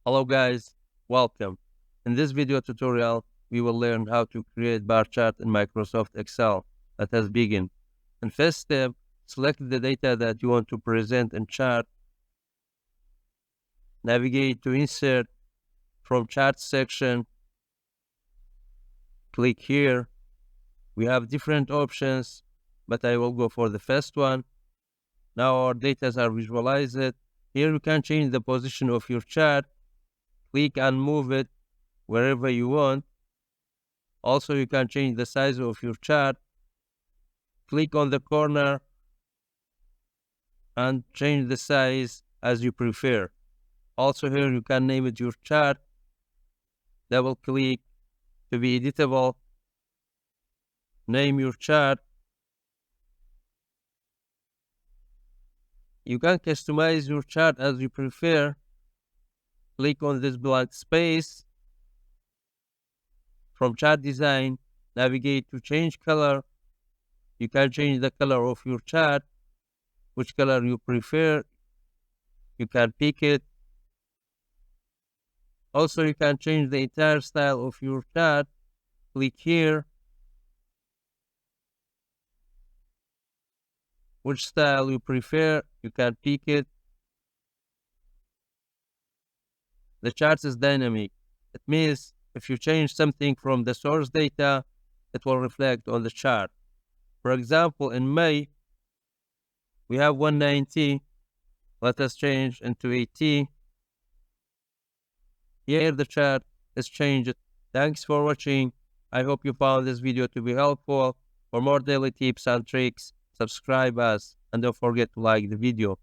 Hello guys, welcome. In this video tutorial, we will learn how to create bar chart in Microsoft Excel. Let us begin. In first step, select the data that you want to present in chart. Navigate to Insert. From Chart section, click here. We have different options, but I will go for the first one. Now our data are visualized. Here you can change the position of your chart. Click and move it wherever you want. Also, you can change the size of your chart. Click on the corner and change the size as you prefer. Also here you can name it your chart. Double click to be editable. Name your chart. You can customize your chart as you prefer. Click on this blank space. From chart design, navigate to change color. You can change the color of your chart. Which color you prefer, you can pick it. Also, you can change the entire style of your chart. Click here. Which style you prefer, you can pick it. The chart is dynamic. It means if you change something from the source data, it will reflect on the chart. For example, in May, we have 190. Let us change into 80. Here the chart is changed. Thanks for watching. I hope you found this video to be helpful. For more daily tips and tricks, subscribe us and don't forget to like the video.